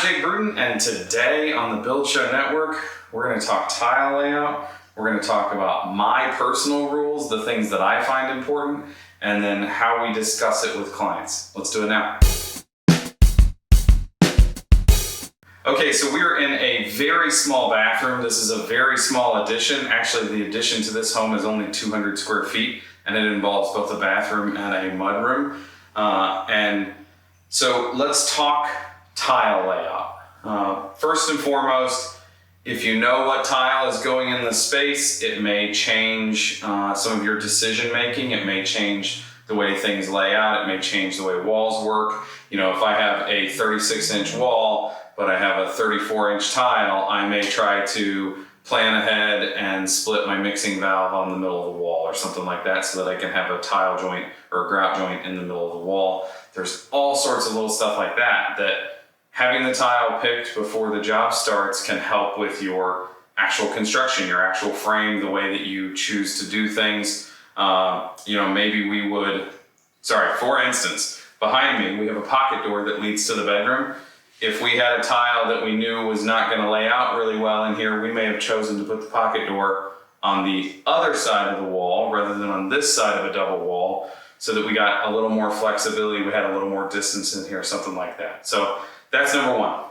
I'm Jake Bruton, and today on the Build Show Network, we're going to talk tile layout. We're going to talk about my personal rules, the things that I find important, and then how we discuss it with clients. Let's do it now. Okay, so we're in a very small bathroom. This is a very small addition. Actually, the addition to this home is only 200 square feet, and it involves both a bathroom and a mudroom. And so let's talk tile layout. First and foremost, if you know what tile is going in the space, it may change some of your decision making. It may change the way things lay out. It may change the way walls work. You know, if I have a 36-inch wall, but I have a 34-inch tile, I may try to plan ahead and split my mixing valve on the middle of the wall or something like that so that I can have a tile joint or a grout joint in the middle of the wall. There's all sorts of little stuff like that having the tile picked before the job starts can help with your actual construction, your actual frame, the way that you choose to do things. You know, maybe we would, for instance, behind me, we have a pocket door that leads to the bedroom. If we had a tile that we knew was not going to lay out really well in here, we may have chosen to put the pocket door on the other side of the wall rather than on this side of a double wall so that we got a little more flexibility, we had a little more distance in here, something like that. So that's number one.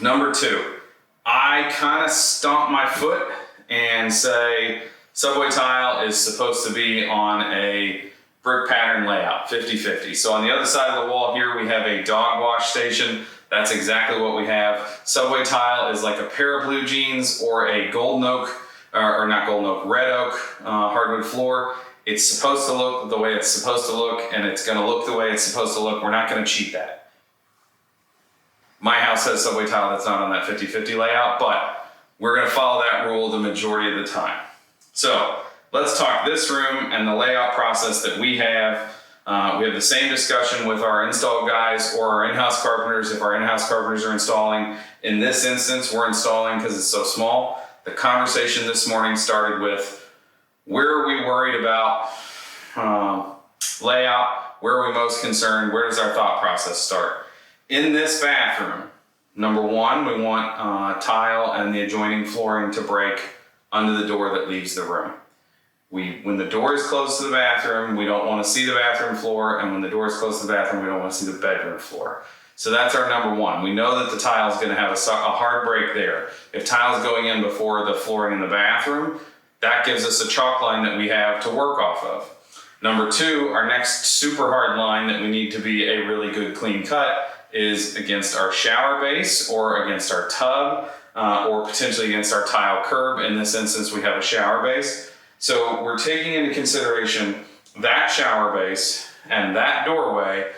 Number two, I kind of stomp my foot and say subway tile is supposed to be on a brick pattern layout, 50-50. So on the other side of the wall here, we have a dog wash station. That's exactly what we have. Subway tile is like a pair of blue jeans or a golden oak, or not golden oak, red oak hardwood floor. It's supposed to look the way it's supposed to look, and it's going to look the way it's supposed to look. We're not going to cheat that. My house has subway tile that's not on that 50-50 layout, but we're going to follow that rule the majority of the time. So let's talk this room and the layout process that we have. We have the same discussion with our install guys or our in-house carpenters if our in-house carpenters are installing. In this instance, we're installing because it's so small. The conversation this morning started with, where are we worried about layout? Where are we most concerned? Where does our thought process start? In this bathroom, number one, we want tile and the adjoining flooring to break under the door that leaves the room. When the door is close to the bathroom, we don't want to see the bathroom floor, and when the door is close to the bathroom, we don't want to see the bedroom floor. So that's our number one. We know that the tile is going to have a hard break there. If tile is going in before the flooring in the bathroom, that gives us a chalk line that we have to work off of. Number two, our next super hard line that we need to be a really good clean cut is against our shower base or against our tub or potentially against our tile curb. In this instance, we have a shower base. So we're taking into consideration that shower base and that doorway,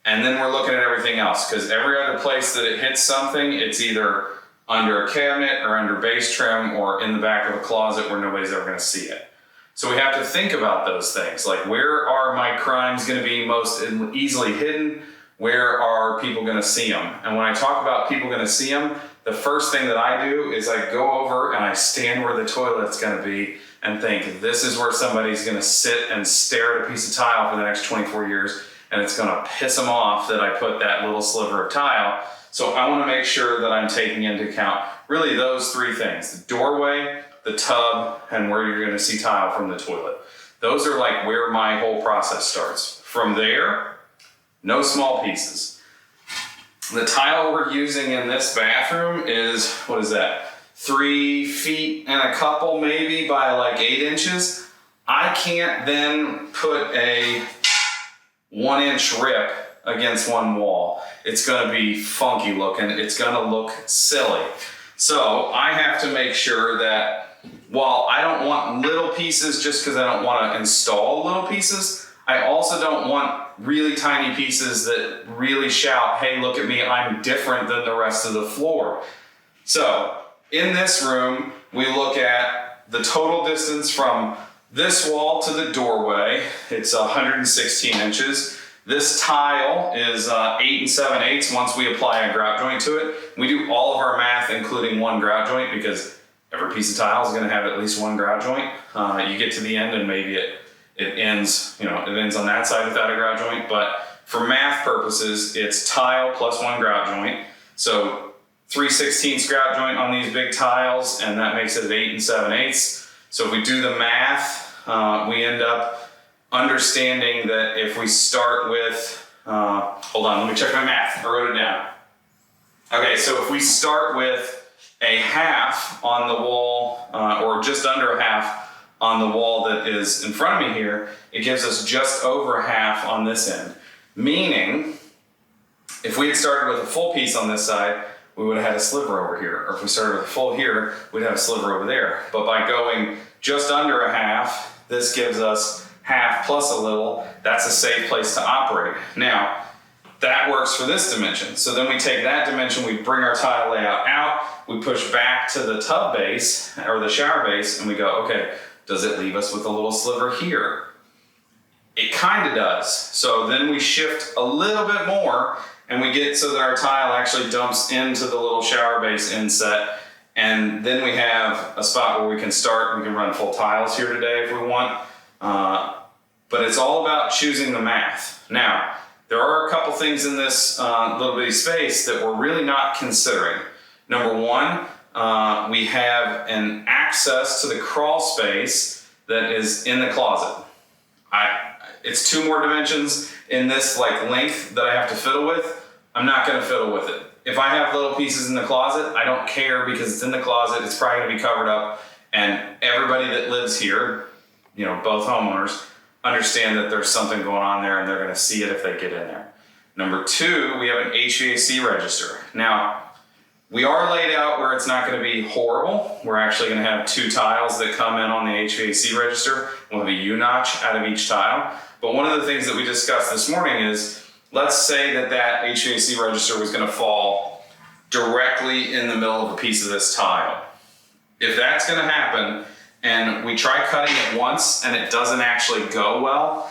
and then we're looking at everything else, because every other place that it hits something, it's either under a cabinet or under base trim or in the back of a closet where nobody's ever going to see it. So we have to think about those things, like where are my crimes going to be most easily hidden? Where are people going to see them? And when I talk about people going to see them, the first thing that I do is I go over and I stand where the toilet's going to be and think, this is where somebody's going to sit and stare at a piece of tile for the next 24 years, and it's going to piss them off that I put that little sliver of tile. So I want to make sure that I'm taking into account really those three things: the doorway, the tub, and where you're going to see tile from the toilet. Those are like where my whole process starts. From there, no small pieces. The tile we're using in this bathroom is, 3 feet and a couple maybe by like 8 inches. I can't then put a 1-inch rip against one wall. It's going to be funky looking. It's going to look silly. So I have to make sure that while I don't want little pieces just because I don't want to install little pieces, I also don't want really tiny pieces that really shout, hey, look at me, I'm different than the rest of the floor. So in this room, we look at the total distance from this wall to the doorway. It's 116 inches. This tile is 8 7/8 once we apply a grout joint to it. We do all of our math including one grout joint because every piece of tile is going to have at least one grout joint. You get to the end and maybe it ends, it ends on that side without a grout joint, but for math purposes, it's tile plus one grout joint. So 3/16 grout joint on these big tiles, and that makes it 8 7/8. So if we do the math, we end up understanding that if we start with, hold on, let me check my math. I wrote it down. Okay, so if we start with a half on the wall, or just under a half on the wall that is in front of me here, it gives us just over half on this end. Meaning, if we had started with a full piece on this side, we would have had a sliver over here. Or if we started with a full here, we'd have a sliver over there. But by going just under a half, this gives us half plus a little. That's a safe place to operate. Now, that works for this dimension. So then we take that dimension, we bring our tile layout out, we push back to the tub base or the shower base, and we go, okay, does it leave us with a little sliver here? It kind of does. So then we shift a little bit more and we get so that our tile actually dumps into the little shower base inset. And then we have a spot where we can start. We can run full tiles here today if we want. But it's all about choosing the math. Now, there are a couple things in this little bitty space that we're really not considering. Number one, we have an access to the crawl space that is in the closet. It's 2 more dimensions in this like length that I have to fiddle with. I'm not going to fiddle with it. If I have little pieces in the closet, I don't care because it's in the closet. It's probably going to be covered up, and everybody that lives here, you know, both homeowners, understand that there's something going on there, and they're going to see it if they get in there. Number 2, we have an HVAC register. Now, we are laid out where it's not going to be horrible. We're actually going to have 2 tiles that come in on the HVAC register. We'll have a U-notch out of each tile. But one of the things that we discussed this morning is, let's say that that HVAC register was going to fall directly in the middle of a piece of this tile. If that's going to happen, and we try cutting it once and it doesn't actually go well,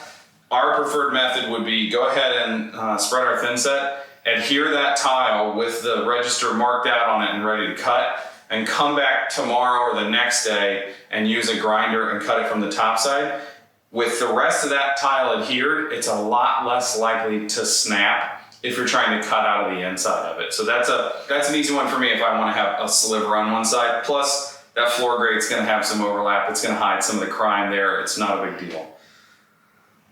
our preferred method would be go ahead and spread our thin set, adhere that tile with the register marked out on it and ready to cut, and come back tomorrow or the next day and use a grinder and cut it from the top side. With the rest of that tile adhered, it's a lot less likely to snap if you're trying to cut out of the inside of it. So that's an easy one for me if I want to have a sliver on one side. Plus, that floor grate's going to have some overlap. It's going to hide some of the crime there. It's not a big deal.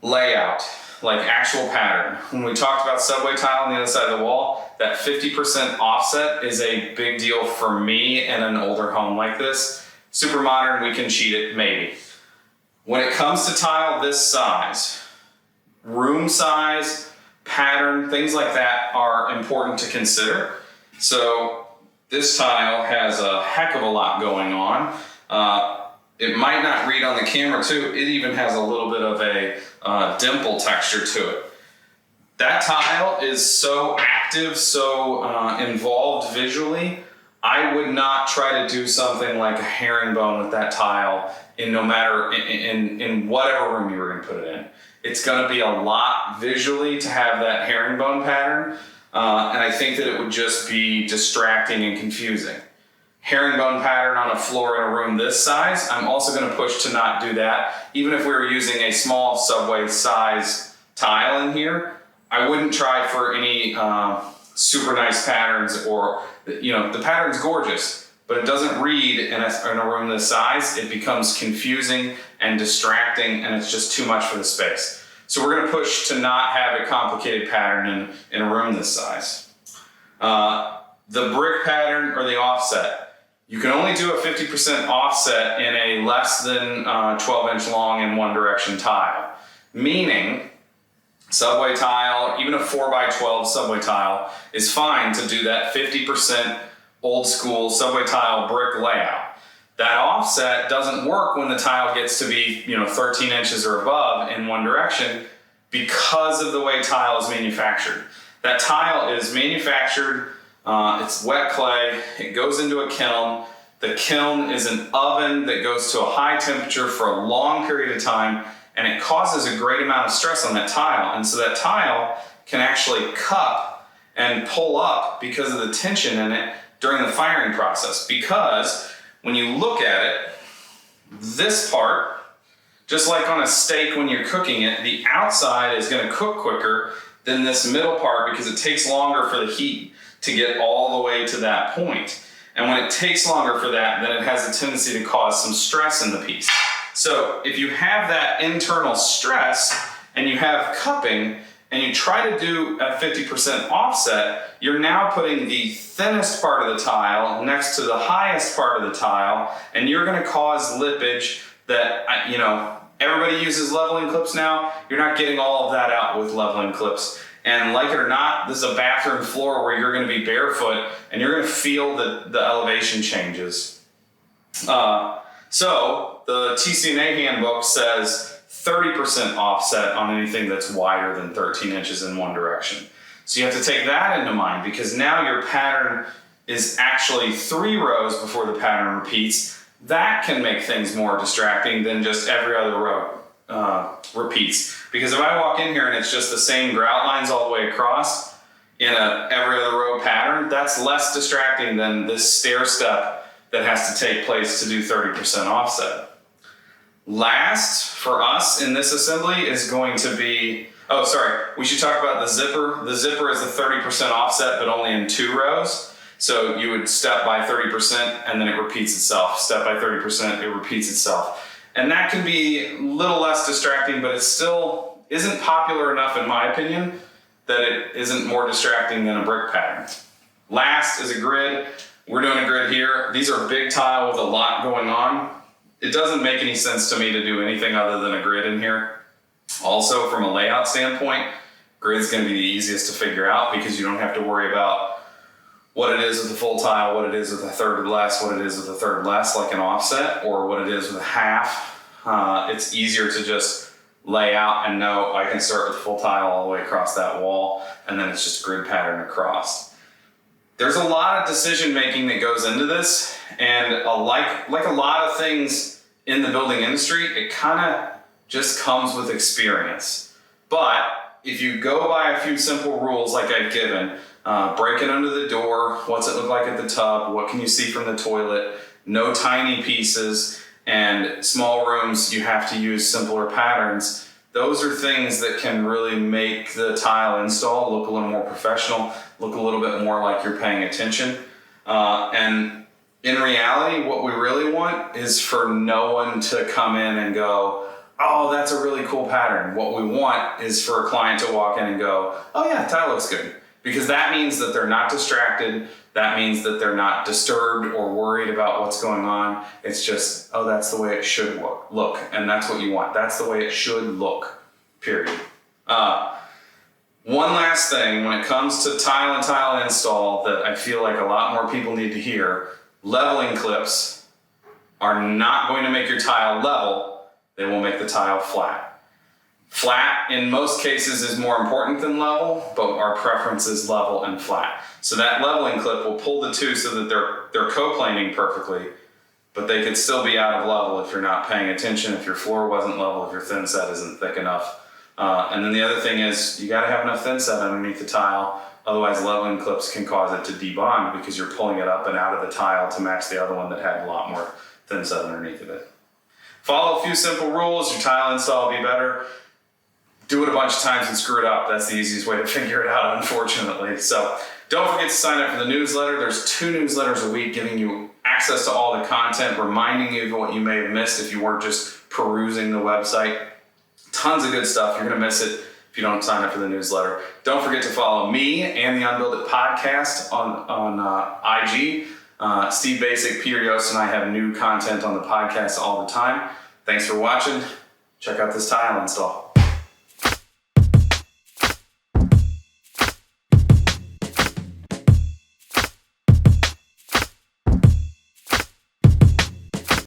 Layout, like actual pattern. When we talked about subway tile on the other side of the wall, that 50% offset is a big deal for me in an older home like this. Super modern, we can cheat it, maybe. When it comes to tile this size, room size, pattern, things like that are important to consider. So this tile has a heck of a lot going on. It might not read on the camera too. It even has a little bit of a dimple texture to it. That tile is so active, so involved visually. I would not try to do something like a herringbone with that tile in no matter in whatever room you were going to put it in. It's going to be a lot visually to have that herringbone pattern, and I think that it would just be distracting and confusing. Herringbone pattern on a floor in a room this size, I'm also going to push to not do that. Even if we were using a small subway size tile in here, I wouldn't try for any super nice patterns, or, you know, the pattern's gorgeous, but it doesn't read in a room this size. It becomes confusing and distracting, and it's just too much for the space. So we're going to push to not have a complicated pattern in a room this size. The brick pattern or the offset. You can only do a 50% offset in a less than 12-inch long in one direction tile. Meaning, subway tile, even a 4x12 subway tile, is fine to do that 50% old school subway tile brick layout. That offset doesn't work when the tile gets to be, 13 inches or above in one direction because of the way tile is manufactured. That tile is manufactured, it's wet clay, it goes into a kiln. The kiln is an oven that goes to a high temperature for a long period of time, and it causes a great amount of stress on that tile. And so that tile can actually cup and pull up because of the tension in it during the firing process. Because when you look at it, this part, just like on a steak when you're cooking it, the outside is going to cook quicker than this middle part because it takes longer for the heat to get all the way to that point. And when it takes longer for that, then it has a tendency to cause some stress in the piece. So if you have that internal stress and you have cupping and you try to do a 50% offset, you're now putting the thinnest part of the tile next to the highest part of the tile, and you're going to cause lippage that, everybody uses leveling clips now. You're not getting all of that out with leveling clips. And like it or not, this is a bathroom floor where you're going to be barefoot and you're going to feel the elevation changes. So the TCNA handbook says 30% offset on anything that's wider than 13 inches in one direction. So you have to take that into mind, because now your pattern is actually 3 rows before the pattern repeats. That can make things more distracting than just every other row repeats. Because if I walk in here and it's just the same grout lines all the way across in a every other row pattern, that's less distracting than this stair step that has to take place to do 30% offset. Last for us in this assembly is going to be, we should talk about the zipper. The zipper is a 30% offset, but only in 2 rows. So you would step by 30% and then it repeats itself. Step by 30%, it repeats itself. And that can be a little less distracting, but it still isn't popular enough, in my opinion, that it isn't more distracting than a brick pattern. Last is a grid. We're doing a grid here. These are big tile with a lot going on. It doesn't make any sense to me to do anything other than a grid in here. Also, from a layout standpoint, grid's going to be the easiest to figure out, because you don't have to worry about what it is with a full tile, what it is with a third less, what it is with a third less, like an offset, or what it is with a half. It's easier to just lay out and know I can start with full tile all the way across that wall, and then it's just grid pattern across. There's a lot of decision making that goes into this, and like a lot of things in the building industry, it kind of just comes with experience. But if you go by a few simple rules like I've given, break it under the door, what's it look like at the tub, what can you see from the toilet, no tiny pieces, and small rooms, you have to use simpler patterns. Those are things that can really make the tile install look a little more professional, look a little bit more like you're paying attention. And in reality, what we really want is for no one to come in and go, oh, that's a really cool pattern. What we want is for a client to walk in and go, oh yeah, tile looks good. Because that means that they're not distracted. That means that they're not disturbed or worried about what's going on. It's just, oh, that's the way it should look. And that's what you want. That's the way it should look, period. One last thing, when it comes to tile and tile install that I feel like a lot more people need to hear, leveling clips are not going to make your tile level. They will make the tile flat. Flat, in most cases, is more important than level, but our preference is level and flat. So that leveling clip will pull the two so that they're coplaning perfectly, but they could still be out of level if you're not paying attention, if your floor wasn't level, if your thin set isn't thick enough. And then the other thing is, you gotta have enough thin set underneath the tile, otherwise leveling clips can cause it to debond because you're pulling it up and out of the tile to match the other one that had a lot more thin set underneath of it. Follow a few simple rules, your tile install will be better. Do it a bunch of times and screw it up. That's the easiest way to figure it out, unfortunately. So don't forget to sign up for the newsletter. There's 2 newsletters a week giving you access to all the content, reminding you of what you may have missed if you weren't just perusing the website. Tons of good stuff. You're going to miss it if you don't sign up for the newsletter. Don't forget to follow me and the Unbuild It podcast on IG. Steve Basic, Peter Yost, and I have new content on the podcast all the time. Thanks for watching. Check out this tile install.